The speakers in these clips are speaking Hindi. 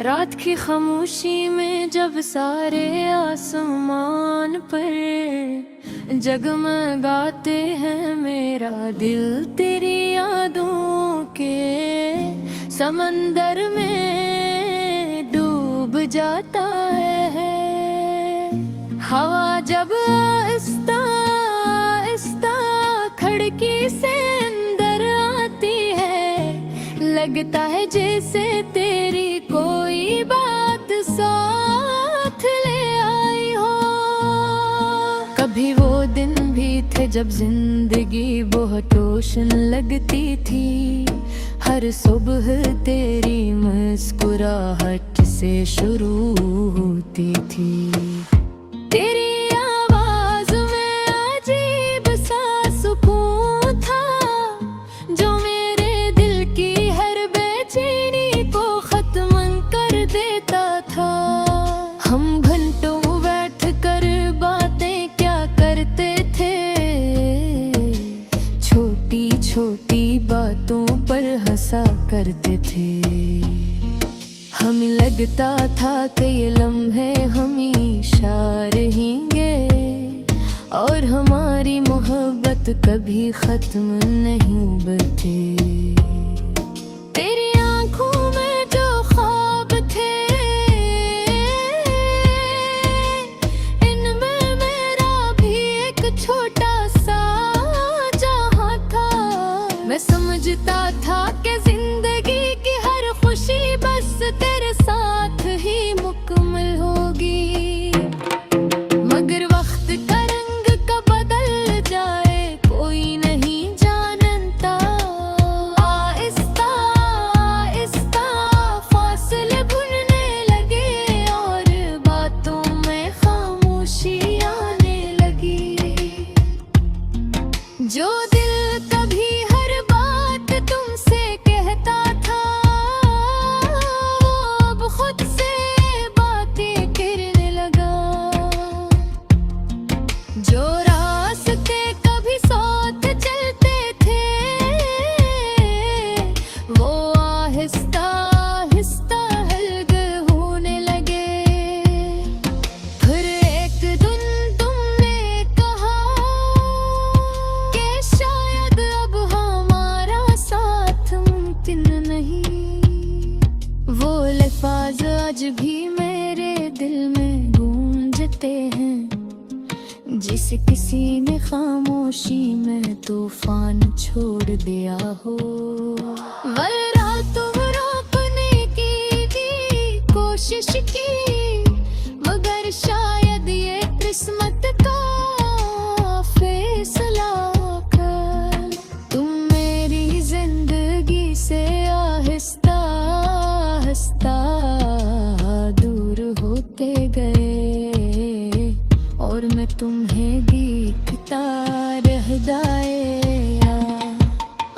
रात की खामोशी में जब सारे आसमान पर जगमगाते हैं, मेरा दिल तेरी यादों के समंदर में डूब जाता है। हवा जब आहिस्ता आहिस्ता खिड़की से अंदर आती है, लगता है जैसे तेरी कोई बात साथ ले आई हो। कभी वो दिन भी थे जब जिंदगी बहुत रोशन लगती थी, हर सुबह तेरी मुस्कुराहट से शुरू होती थी। तेरी आवाज में अजीब सा सुकून था, जो मेरे दिल की हर बेचैनी को खत्म कर देता था। हम घंटों बैठ कर बातें क्या करते थे, छोटी छोटी बातों पर हंसा करते थे। हमें लगता था कि ये लम्हे हमेशा रहेंगे और हमारी मोहब्बत कभी खत्म नहीं होती। तेरी आंखों में जो ख्वाब थे, इनमें मेरा भी एक छोटा सा जहां था। मैं समझता था कि जिंदगी की हर खुशी बस तेरे साथ ही मुकम्मल होगी, मगर वक्त का रंग कब बदल जाए कोई नहीं जानता। आहिस्ता आहिस्ता फासले बुनने लगे और बातों में खामोशी आने लगी। जो दिल कभी हर बात तुमसे कहता था, अब खुद से बातें करने लगा। जो रास्ते कभी साथ चलते थे, वो आहिस्ता आहिस्ता हल्के होने लगे। फिर एक दिन तुमने कहा कि शायद अब हमारा साथ मुमकिन नहीं। वो लफ्ज़ आज भी मेरे दिल में गूंजते हैं, जिसे किसी ने खामोशी में तूफान छोड़ दिया हो। वरना तुम रोकने की कोशिश की, मगर शायद ये किस्मत का फैसला कर तुम मेरी जिंदगी से आहिस्ता आहिस्ता दूर होते गए, और मैं तुम्हें देखता रह गया।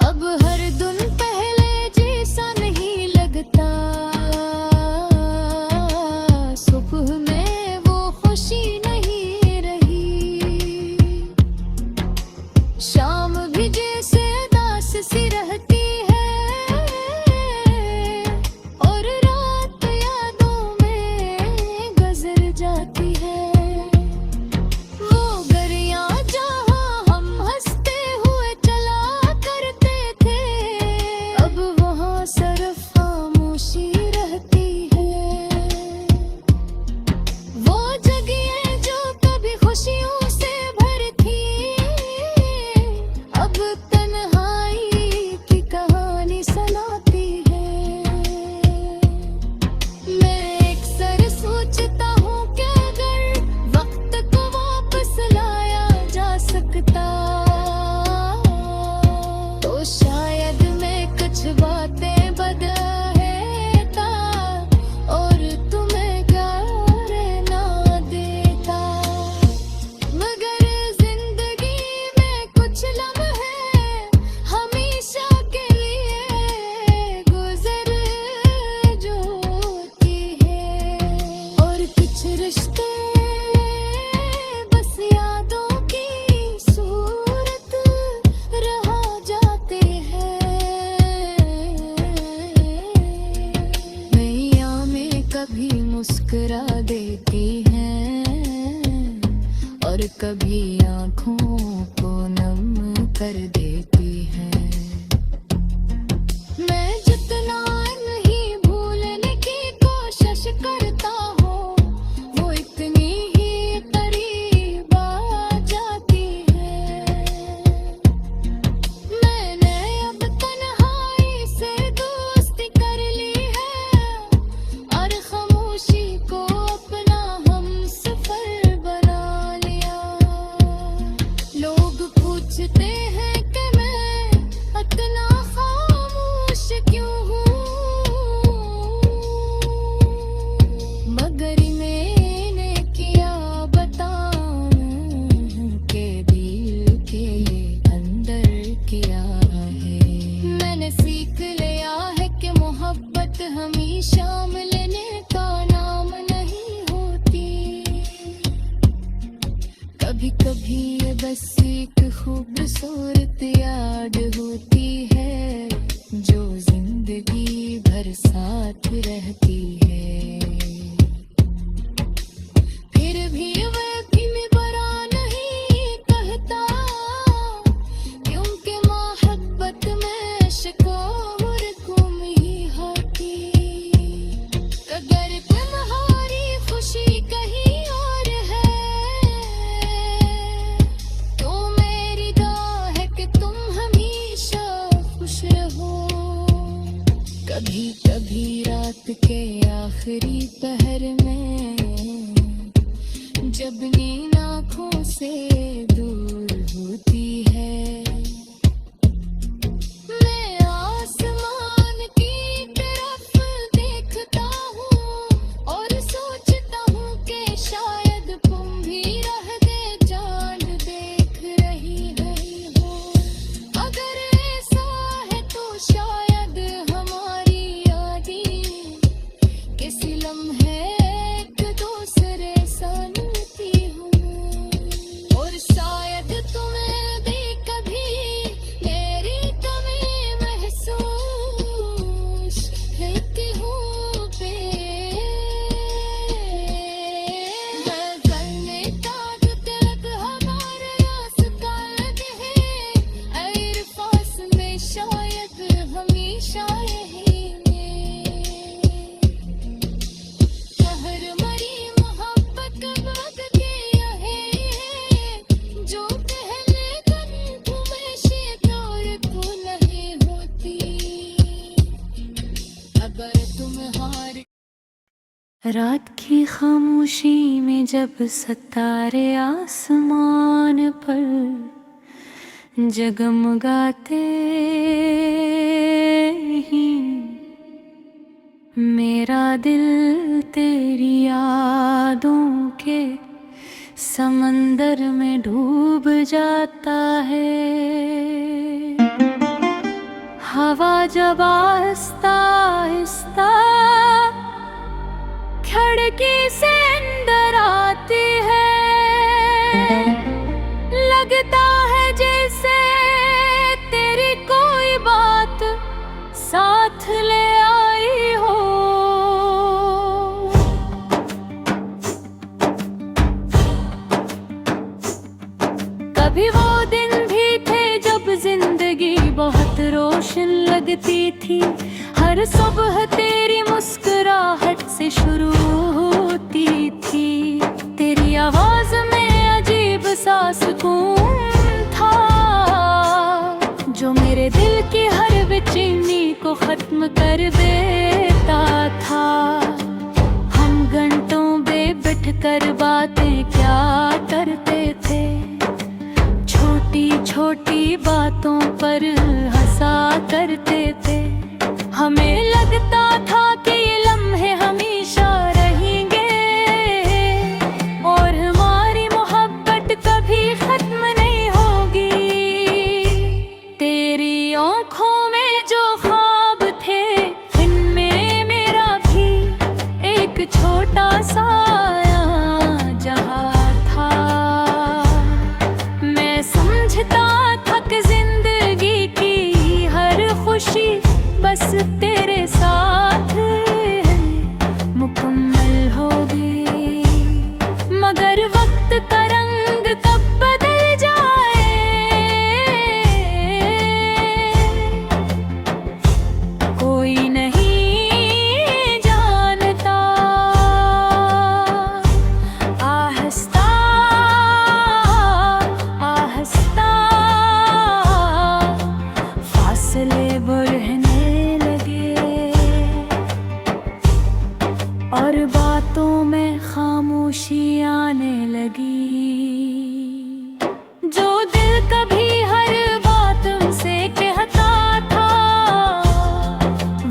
अब हर दिन पहले जैसा नहीं लगता, सुबह में वो खुशी नहीं रही। शाम भी जैसे उदास सी रहती है, और रात यादों में गुजर जाती है। वो गरियां जहां हम हंसते कभी मुस्कुरा देती हैं और कभी आँखों को नम कर देती हैं। मैं जितना नहीं भूलने की कोशिश करता हूँ, वो इतनी ही करीब आ जाती है। मैंने अब तन्हाई से दोस्ती कर ली है और खामोशी को अपना हमसफर बना लिया। लोग पूछते हैं कि मैं इतना खामोश क्यों हूँ, मगर मैंने क्या बताऊं के दिल के अंदर क्या है। मैंने सीख लिया है कि मोहब्बत हमेशा मिलने का नाम नहीं होती। कभी कभी ये बस एक खूबसूरत याद होती है जो जिंदगी भर साथ रहती है। फिर भी वह भी मैं बुरा नहीं कहता, क्योंकि मोहब्बत में शिकोर गुम ही होती। अगर तुम्हारी खुशी कहीं और है तो मेरी दुआ है कि तुम हमेशा खुश रहो। कभी कभी रात के आखिरी पहर में जब नींद आँखों से दूर होती है, मैं आसमान की तरफ देखता हूँ और सोचता हूँ कि शायद तुम भी रह गए जान देख रही हो। अगर ऐसा है तो शायद हमारी यादें किसी लम्हे एक दूसरे सा मिलती हूँ। और शायद तुम्हें भी कभी मेरी कमी महसूस रहती हूँ पे। मैं करने का जो तलब हमारे रास्ता लगे है, इरफास में शायद हमेशा यही कहर मरी मोहब्बत वक्त के है जो पहले कन तुम्हें शेतार को नहीं होती। अगर तुम्हारी रात की खामोशी में जब सितारे आसमान पर जगमगाते ही मेरा दिल तेरी यादों के समंदर में डूब जाता है। हवा जब आहिस्ता आहिस्ता खिड़की से अंदर आती है, लगता है जैसे तेरी कोई बात साथ ले आई हो। कभी वो दिन भी थे जब जिंदगी बहुत रोशन लगती थी, हर सुबह तेरी मुस्कुराहट से शुरू होती थी। तेरी आवाज में अजीब सा सुकून था जो मेरे दिल की हर बेचैनी को खत्म कर देता था। हम घंटों बैठ कर बातें क्या करते थे, छोटी छोटी बातों पर हंसा करते थे। हमें लगता था कि ये लम्हे हमेशा रहेंगे और हमारी मोहब्बत कभी खत्म नहीं होगी। तेरी आँखों में जो ख्वाब थे, इनमें मेरा भी एक छोटा सा जहां था। मैं समझता था कि जिंदगी की हर खुशी बस तेरे साथ है, मुकम्मल और बातों में खामोशी आने लगी। जो दिल कभी हर बात हमसे कहता था,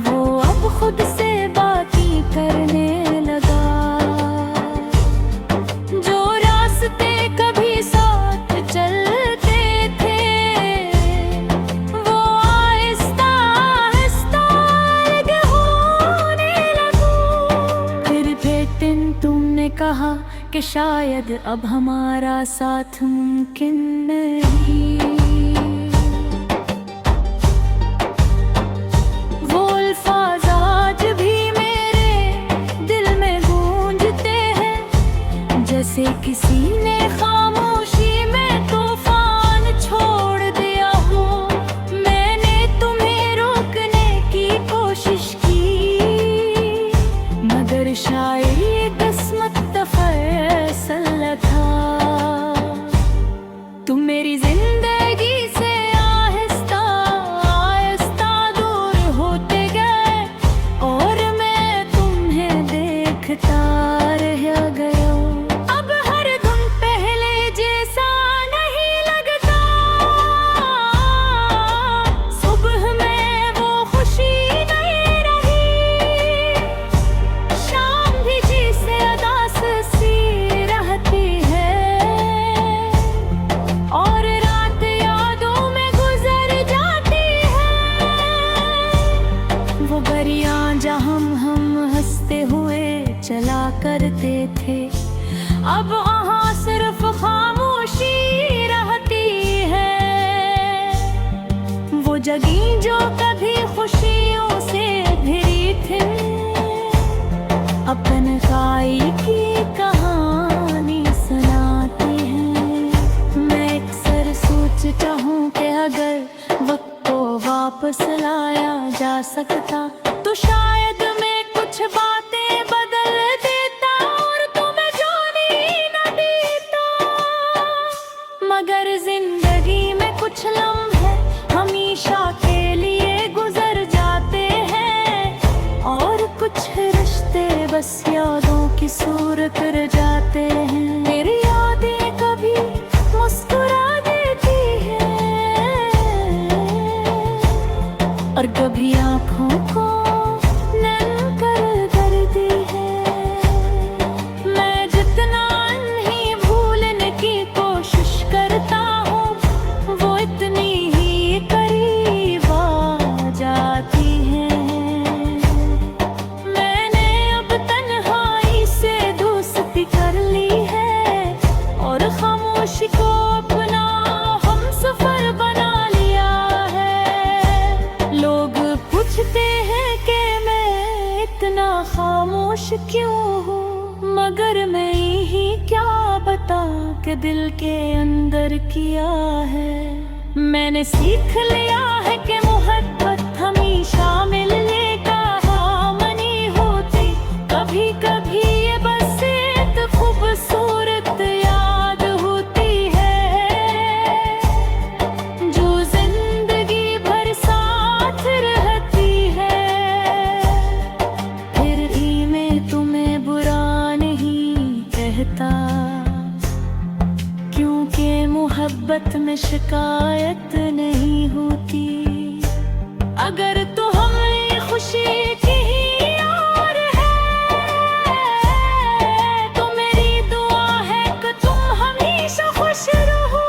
वो अब खुद से बातें करने लगा। जो रास्ते कभी साथ चलते थे, वो आहिस्ता आहिस्ता अलग होने लगा। फिर तुमने कहा कि शायद अब हमारा साथ मुमकिन नहीं। वो अल्फाज आज भी मेरे दिल में गूंजते हैं, जैसे किसी ने खामोशी में तूफान छोड़ दिया हो। मैंने तुम्हें रोकने की कोशिश की, मगर शायद ये किस्मत का फैसला था। तुम मेरी जिंदगी से आहिस्ता आहिस्ता दूर होते गए, और मैं तुम्हें देखता रह गया। अब हर धुन पहले जैसा नहीं लगता। सुबह में वो खुशी नहीं रही, शाम भी जैसे उदास सी रहती है, और रात यादों में गुजर जाती है। वो गरियां जहां हम हंसते हुए चला करते थे, अब वहाँ सिर्फ खामोशी रहती है। वो जगह जो कभी खुशियों से भरी थी, अपन खाई की कहानी सुनाती हैं। मैं अक्सर सोचता हूँ कि अगर वक्त को वापस लाया जा सकता, तो शायद मैं कुछ बातें बदल देता और तुम्हें जाने न देता। मगर जिंदगी में कुछ लम्हे हमेशा के लिए गुजर जाते हैं, और कुछ रिश्ते बस यादों की सूरत रह जाते हैं। मेरी यादें कभी मुस्कुरा देती हैं, और कभी आँखों को नम कर देती है। मैं जितना नहीं भूलने की कोशिश करता हूँ, वो इतनी ही करीब आ जाती है। मैंने अब तन्हाई से दोस्ती कर ली है, और खामोशी को अपना हमसफर बना लिया है। लोग पूछते हैं कि मैं इतना खामोश क्यों हूँ, मगर मैं ही क्या बता के दिल के अंदर किया है। मैंने सीख लिया है कि मोहब्बत हमेशा मिलने का हामनी होती। कभी कभी ये बस एक खूबसूरत याद होती है, जो जिंदगी भर साथ रहती है। फिर भी मैं तुम्हें बुरा नहीं कहता, क्योंकि मोहब्बत में शिकायत नहीं होती। अगर तो हमें खुशी की ही और है, तो मेरी दुआ है कि तुम हमेशा खुश रहो।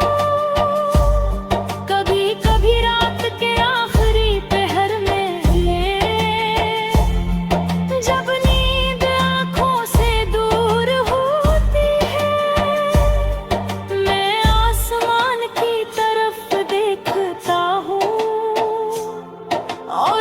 कभी कभी रात के आखिरी पहर में जब नींद आँखों से दूर होती है, मैं आसमान की तरफ देखता हूँ, और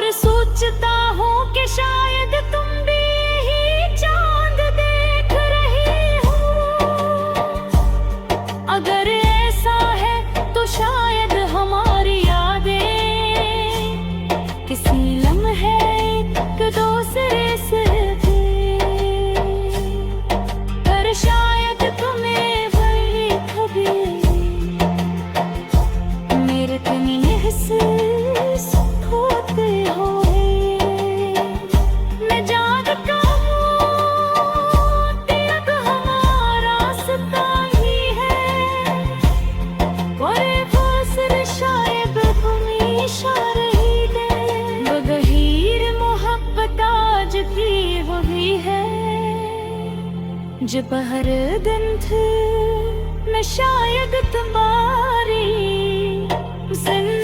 जब हर दिन थी मैं शायद तुम्हारी जिंदगी